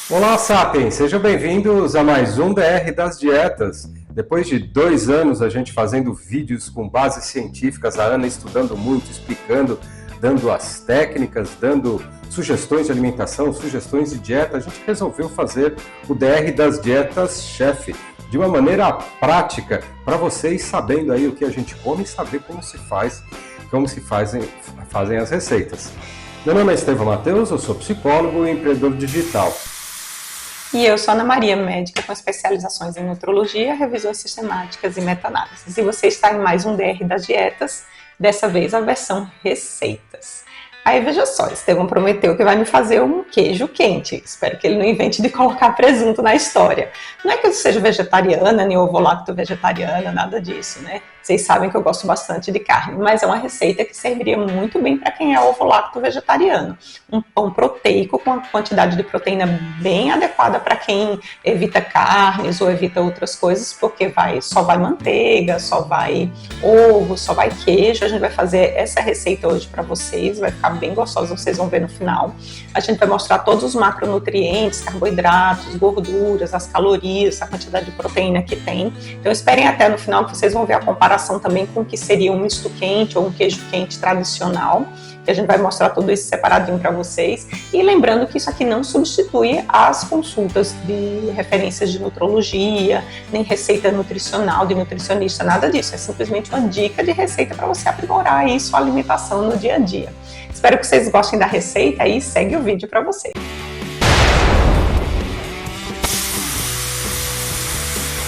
Olá, Sapiens! Sejam bem-vindos a mais um DR das Dietas. Depois de 2 anos a gente fazendo vídeos com bases científicas, a Ana estudando muito, explicando, dando as técnicas, dando sugestões de alimentação, sugestões de dieta, a gente resolveu fazer o DR das Dietas Chef de uma maneira prática, para vocês sabendo aí o que a gente come e saber como se fazem as receitas. Meu nome é Estevão Matheus, eu sou psicólogo e empreendedor digital. E eu sou Ana Maria, médica com especializações em nutrologia, revisões sistemáticas e meta-análises. E você está em mais um DR das Dietas, dessa vez a versão receitas. Aí veja só, Estevão prometeu que vai me fazer um queijo quente. Espero que ele não invente de colocar presunto na história. Não é que eu seja vegetariana, nem ovo-lacto vegetariana, nada disso, né? Vocês sabem que eu gosto bastante de carne, mas é uma receita que serviria muito bem para quem é ovo-lacto vegetariano. Um pão proteico com uma quantidade de proteína bem adequada para quem evita carnes ou evita outras coisas, porque só vai manteiga, só vai ovo, só vai queijo. A gente vai fazer essa receita hoje para vocês, vai ficar bem gostosa, vocês vão ver no final. A gente vai mostrar todos os macronutrientes, carboidratos, gorduras, as calorias, a quantidade de proteína que tem. Então esperem até no final que vocês vão ver a comparação também com o que seria um misto quente ou um queijo quente tradicional, que a gente vai mostrar tudo isso separadinho para vocês. E lembrando que isso aqui não substitui as consultas de referências de nutrologia, nem receita nutricional de nutricionista, nada disso. É simplesmente uma dica de receita para você aprimorar aí sua alimentação no dia a dia. Espero que vocês gostem da receita e segue o vídeo para vocês.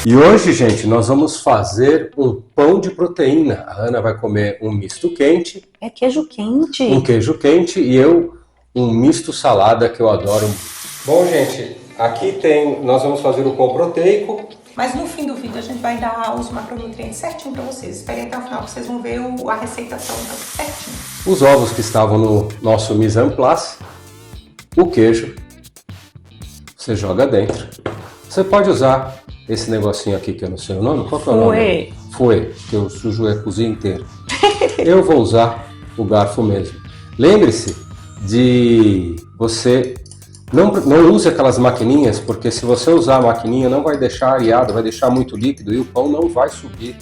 E hoje, gente, nós vamos fazer um pão de proteína. A Ana vai comer um misto quente. É queijo quente. Um queijo quente e eu um misto salada que eu adoro. Bom, gente, aqui nós vamos fazer o pão proteico. Mas no fim do vídeo a gente vai dar os macronutrientes certinho para vocês. Esperem até o final que vocês vão ver a receita toda certinho. Os ovos que estavam no nosso mise en place, o queijo, você joga dentro. Você pode usar esse negocinho aqui que eu não sei o nome. Qual que é o nome? Fouet, que eu sujo a cozinha inteira. Eu vou usar o garfo mesmo. Lembre-se de você não use aquelas maquininhas, porque se você usar a maquininha não vai deixar areado, vai deixar muito líquido e o pão não vai subir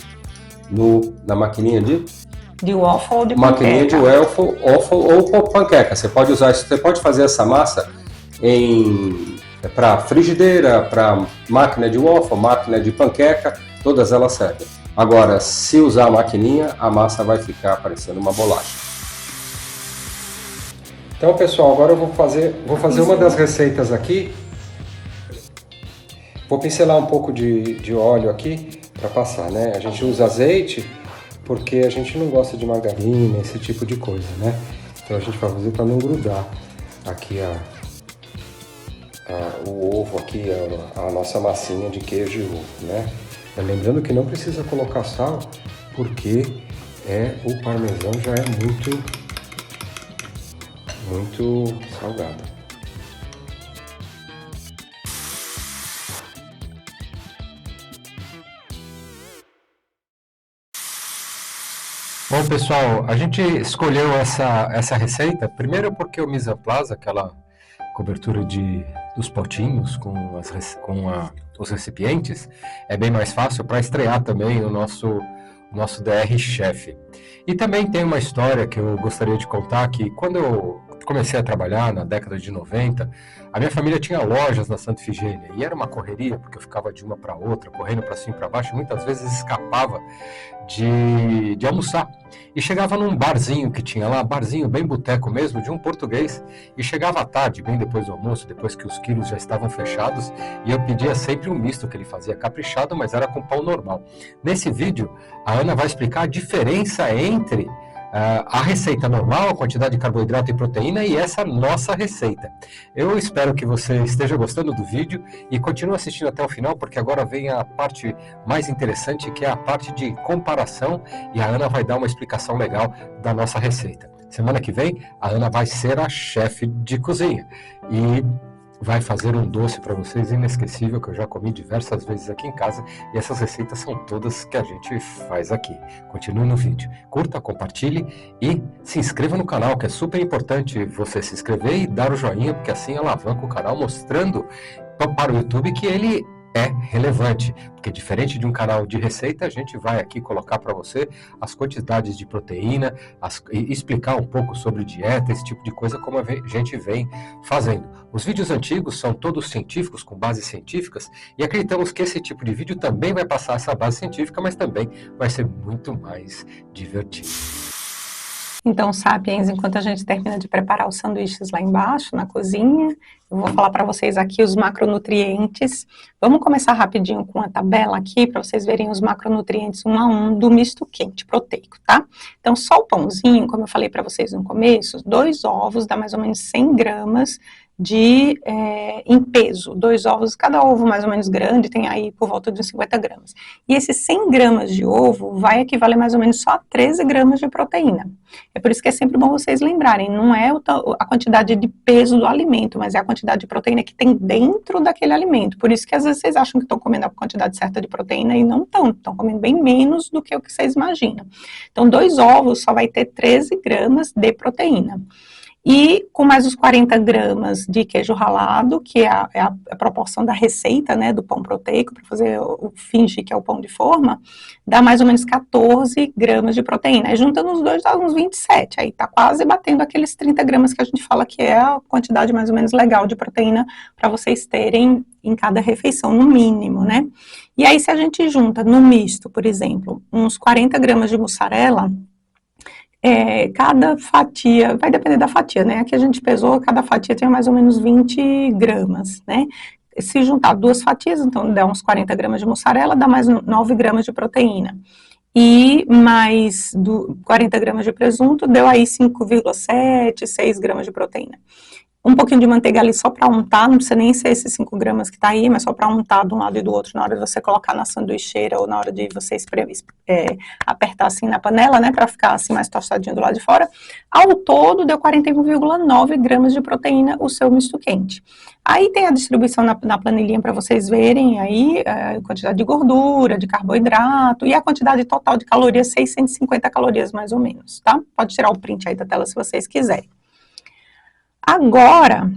na maquininha de waffle ou de maquininha panqueca. de waffle ou panqueca. Você pode usar isso, você pode fazer essa massa para frigideira, para máquina de waffle, máquina de panqueca, todas elas servem. Agora, se usar a maquininha, a massa vai ficar parecendo uma bolacha. Então, pessoal, agora eu vou fazer uma das receitas aqui. Vou pincelar um pouco de óleo aqui para passar, né? A gente usa azeite porque a gente não gosta de margarina, esse tipo de coisa, né? Então a gente vai fazer para não grudar aqui o ovo aqui, a nossa massinha de queijo e ovo, né? Lembrando que não precisa colocar sal, porque o parmesão já é muito salgado. Bom, pessoal, a gente escolheu essa receita, primeiro porque o mise en place, aquela cobertura dos potinhos com os recipientes, é bem mais fácil para estrear também o nosso DR Chef. E também tem uma história que eu gostaria de contar, que quando eu comecei a trabalhar na década de 90, a minha família tinha lojas na Santa Efigênia e era uma correria, porque eu ficava de uma para outra, correndo para cima e para baixo, e muitas vezes escapava de almoçar. E chegava num barzinho que tinha lá, barzinho bem boteco mesmo, de um português, e chegava à tarde, bem depois do almoço, depois que os quilos já estavam fechados, e eu pedia sempre um misto que ele fazia caprichado, mas era com pão normal. Nesse vídeo, a Ana vai explicar a diferença entre a receita normal, a quantidade de carboidrato e proteína, e essa nossa receita. Eu espero que você esteja gostando do vídeo e continue assistindo até o final, porque agora vem a parte mais interessante, que é a parte de comparação, e a Ana vai dar uma explicação legal da nossa receita. Semana que vem, a Ana vai ser a chefe de cozinha. E vai fazer um doce para vocês inesquecível, que eu já comi diversas vezes aqui em casa, e essas receitas são todas que a gente faz aqui. Continue no vídeo. Curta, compartilhe e se inscreva no canal, que é super importante você se inscrever e dar o joinha, porque assim alavanca o canal, mostrando para o YouTube que ele é relevante, porque diferente de um canal de receita, a gente vai aqui colocar para você as quantidades de proteína, e explicar um pouco sobre dieta, esse tipo de coisa, como a gente vem fazendo. Os vídeos antigos são todos científicos, com bases científicas, e acreditamos que esse tipo de vídeo também vai passar essa base científica, mas também vai ser muito mais divertido. Então, Sapiens, enquanto a gente termina de preparar os sanduíches lá embaixo, na cozinha, eu vou falar para vocês aqui os macronutrientes. Vamos começar rapidinho com a tabela aqui, para vocês verem os macronutrientes um a um do misto quente proteico, tá? Então, só o pãozinho, como eu falei para vocês no começo, 2 ovos dá mais ou menos 100 gramas em peso. 2 ovos, cada ovo mais ou menos grande, tem aí por volta de 50 gramas. E esses 100 gramas de ovo vai equivaler mais ou menos só a 13 gramas de proteína. É por isso que é sempre bom vocês lembrarem, não é a quantidade de peso do alimento, mas é a quantidade de proteína que tem dentro daquele alimento. Por isso que às vezes vocês acham que estão comendo a quantidade certa de proteína e não estão comendo bem menos do que o que vocês imaginam. Então, 2 ovos só vai ter 13 gramas de proteína. E com mais os 40 gramas de queijo ralado, que é a proporção da receita, né, do pão proteico, para fazer fingir que é o pão de forma, dá mais ou menos 14 gramas de proteína. Aí juntando os dois dá uns 27, aí tá quase batendo aqueles 30 gramas que a gente fala que é a quantidade mais ou menos legal de proteína para vocês terem em cada refeição, no mínimo, né? E aí se a gente junta no misto, por exemplo, uns 40 gramas de mussarela, cada fatia, vai depender da fatia, né? Aqui a gente pesou, cada fatia tem mais ou menos 20 gramas, né? Se juntar 2 fatias, então dá uns 40 gramas de mussarela, dá mais 9 gramas de proteína. E mais 40 gramas de presunto, deu aí 5,7, 6 gramas de proteína. Um pouquinho de manteiga ali só para untar, não precisa nem ser esses 5 gramas que tá aí, mas só para untar de um lado e do outro na hora de você colocar na sanduicheira ou na hora de você apertar assim na panela, né, para ficar assim mais tostadinho do lado de fora. Ao todo deu 41,9 gramas de proteína o seu misto quente. Aí tem a distribuição na planilhinha para vocês verem aí a quantidade de gordura, de carboidrato e a quantidade total de calorias, 650 calorias mais ou menos, tá? Pode tirar o print aí da tela se vocês quiserem. Agora,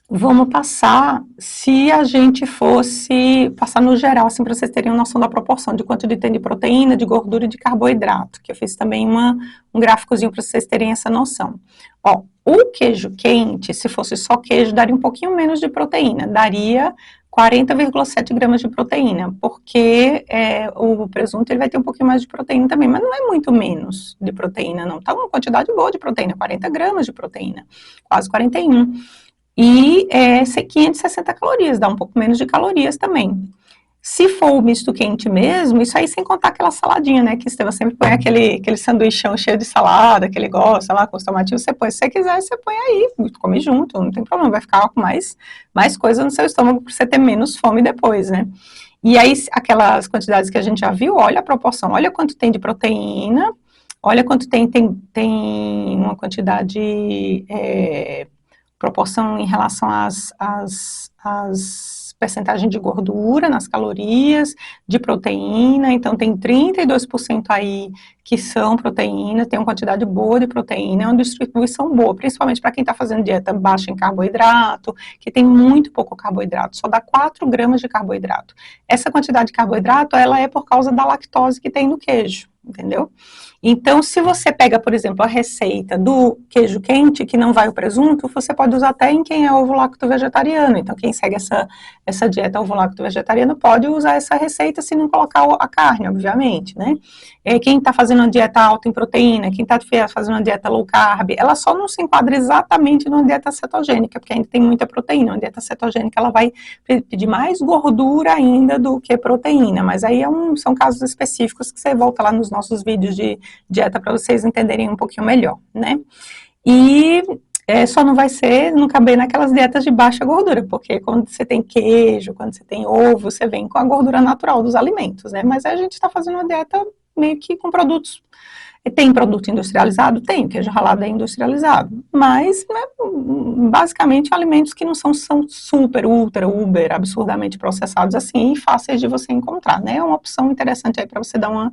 vamos passar, se a gente fosse passar no geral, assim, para vocês terem uma noção da proporção de quanto tem de proteína, de gordura e de carboidrato, que eu fiz também um gráficozinho para vocês terem essa noção. Ó, o queijo quente, se fosse só queijo, daria um pouquinho menos de proteína, daria 40,7 gramas de proteína, porque o presunto ele vai ter um pouquinho mais de proteína também, mas não é muito menos de proteína, não. Tá uma quantidade boa de proteína, 40 gramas de proteína, quase 41. E 560 calorias, dá um pouco menos de calorias também. Se for o misto quente mesmo, isso aí sem contar aquela saladinha, né, que Estevam sempre põe aquele sanduichão cheio de salada, que ele gosta lá, com os tomatinhos, você põe, se você quiser, você põe aí, come junto, não tem problema, vai ficar com mais coisa no seu estômago para você ter menos fome depois, né. E aí, aquelas quantidades que a gente já viu, olha a proporção, olha quanto tem de proteína, olha quanto tem uma quantidade, proporção em relação às percentagem de gordura nas calorias, de proteína, então tem 32% aí que são proteína, tem uma quantidade boa de proteína, é uma distribuição boa, principalmente para quem está fazendo dieta baixa em carboidrato, que tem muito pouco carboidrato, só dá 4 gramas de carboidrato. Essa quantidade de carboidrato, ela é por causa da lactose que tem no queijo, entendeu? Então, se você pega, por exemplo, a receita do queijo quente, que não vai o presunto, você pode usar até em quem é ovo-lacto vegetariano. Então, quem segue essa dieta ovo-lacto vegetariana pode usar essa receita se não colocar a carne, obviamente, né? Quem está fazendo uma dieta alta em proteína, quem está fazendo uma dieta low carb, ela só não se enquadra exatamente numa dieta cetogênica, porque ainda tem muita proteína. Uma dieta cetogênica, ela vai pedir mais gordura ainda do que proteína, mas aí são casos específicos que você volta lá nos nossos vídeos de dieta para vocês entenderem um pouquinho melhor, né? E só não vai não caber naquelas dietas de baixa gordura, porque quando você tem queijo, quando você tem ovo, você vem com a gordura natural dos alimentos, né? Mas a gente está fazendo uma dieta meio que com produtos Tem produto industrializado? Tem, queijo ralado é industrializado, mas né, basicamente alimentos que não são super, ultra, uber, absurdamente processados assim e fáceis de você encontrar, né? É uma opção interessante aí para você dar uma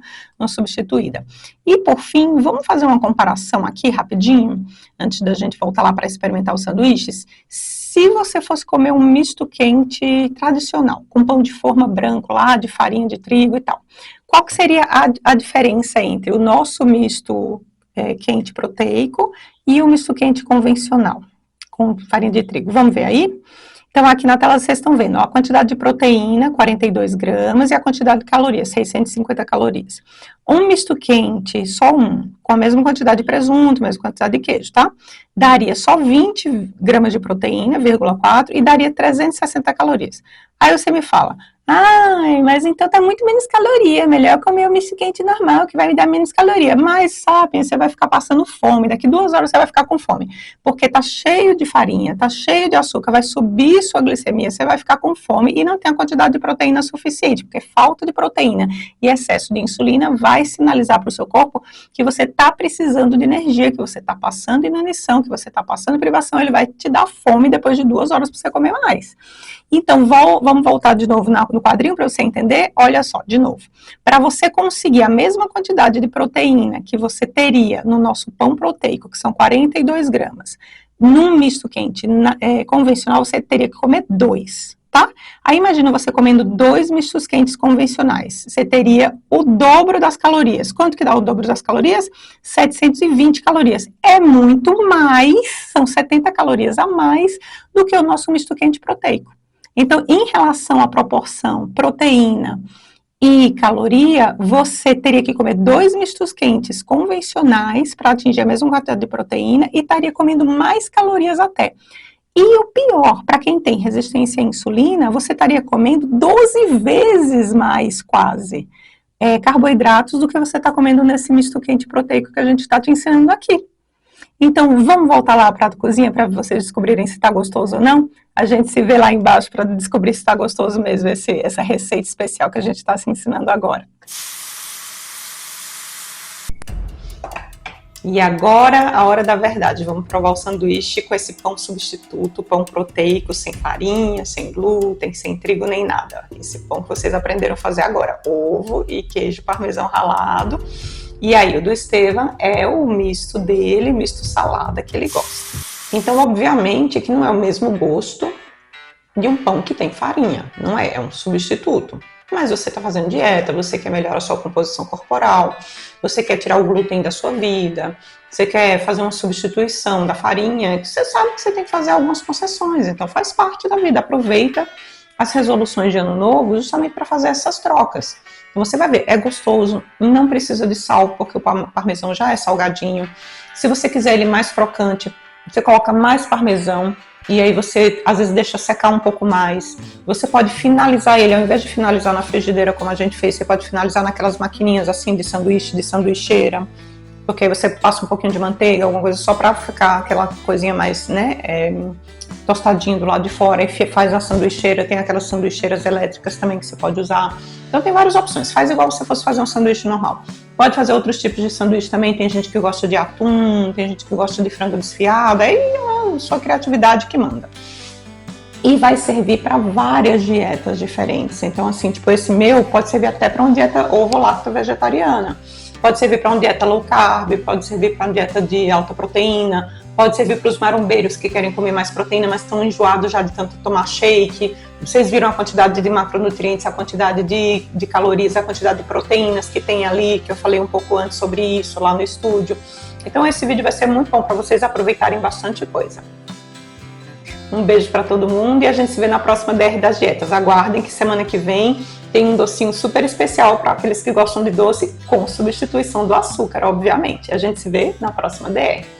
substituída. E por fim, vamos fazer uma comparação aqui rapidinho, antes da gente voltar lá para experimentar os sanduíches. Se você fosse comer um misto quente tradicional, com pão de forma branco lá, de farinha de trigo e tal, qual que seria a diferença entre o nosso misto quente proteico e o misto quente convencional, com farinha de trigo? Vamos ver aí? Então, aqui na tela vocês estão vendo ó, a quantidade de proteína, 42 gramas, e a quantidade de calorias, 650 calorias. Um misto quente, só um, com a mesma quantidade de presunto, mesma quantidade de queijo, tá? Daria só 20 gramas de proteína, 0,4, e daria 360 calorias. Aí você me fala, mas então tá muito menos caloria, melhor comer o misto quente normal, que vai me dar menos caloria. Mas, sabe, você vai ficar passando fome, daqui 2 horas você vai ficar com fome, porque tá cheio de farinha, tá cheio de açúcar, vai subir sua glicemia, você vai ficar com fome e não tem a quantidade de proteína suficiente, porque falta de proteína e excesso de insulina vai sinalizar para o seu corpo que você tá precisando de energia, que você tá passando inanição, que você tá passando privação, ele vai te dar fome depois de 2 horas para você comer mais. Então, vamos voltar de novo no quadrinho para você entender. Olha só, de novo. Para você conseguir a mesma quantidade de proteína que você teria no nosso pão proteico, que são 42 gramas, num misto quente convencional, você teria que comer 2, tá? Aí imagina você comendo 2 mistos quentes convencionais. Você teria o dobro das calorias. Quanto que dá o dobro das calorias? 720 calorias. É muito mais, são 70 calorias a mais do que o nosso misto quente proteico. Então, em relação à proporção proteína e caloria, você teria que comer 2 mistos quentes convencionais para atingir a mesma quantidade de proteína e estaria comendo mais calorias até. E o pior, para quem tem resistência à insulina, você estaria comendo 12 vezes mais quase carboidratos do que você está comendo nesse misto quente proteico que a gente está te ensinando aqui. Então, vamos voltar lá para a cozinha para vocês descobrirem se está gostoso ou não? A gente se vê lá embaixo para descobrir se está gostoso mesmo essa receita especial que a gente está se ensinando agora. E agora, a hora da verdade. Vamos provar o sanduíche com esse pão substituto, pão proteico, sem farinha, sem glúten, sem trigo nem nada. Esse pão que vocês aprenderam a fazer agora. Ovo e queijo parmesão ralado. E aí, o do Estevam é o misto dele, misto salada que ele gosta. Então, obviamente que não é o mesmo gosto de um pão que tem farinha, não é? É um substituto. Mas você está fazendo dieta, você quer melhorar a sua composição corporal, você quer tirar o glúten da sua vida, você quer fazer uma substituição da farinha, você sabe que você tem que fazer algumas concessões, então faz parte da vida. Aproveita as resoluções de ano novo justamente para fazer essas trocas. Então você vai ver, é gostoso, não precisa de sal, porque o parmesão já é salgadinho. Se você quiser ele mais crocante, você coloca mais parmesão, e aí você às vezes deixa secar um pouco mais. Você pode finalizar ele, ao invés de finalizar na frigideira como a gente fez, você pode finalizar naquelas maquininhas assim de sanduíche, de sanduicheira, porque aí você passa um pouquinho de manteiga, alguma coisa só para ficar aquela coisinha mais, tostadinho do lado de fora, e faz a sanduicheira. Tem aquelas sanduicheiras elétricas também que você pode usar. Então tem várias opções, faz igual se você fosse fazer um sanduíche normal. Pode fazer outros tipos de sanduíche também, tem gente que gosta de atum, tem gente que gosta de frango desfiado, aí é a sua criatividade que manda. E vai servir para várias dietas diferentes. Então assim, tipo esse meu pode servir até para uma dieta ovo-lacto-vegetariana. Pode servir para uma dieta low carb, pode servir para uma dieta de alta proteína, pode servir para os marombeiros que querem comer mais proteína, mas estão enjoados já de tanto tomar shake. Vocês viram a quantidade de macronutrientes, a quantidade de calorias, a quantidade de proteínas que tem ali, que eu falei um pouco antes sobre isso lá no estúdio. Então esse vídeo vai ser muito bom para vocês aproveitarem bastante coisa. Um beijo para todo mundo e a gente se vê na próxima DR das Dietas. Aguardem que semana que vem tem um docinho super especial para aqueles que gostam de doce, com substituição do açúcar, obviamente. A gente se vê na próxima DR.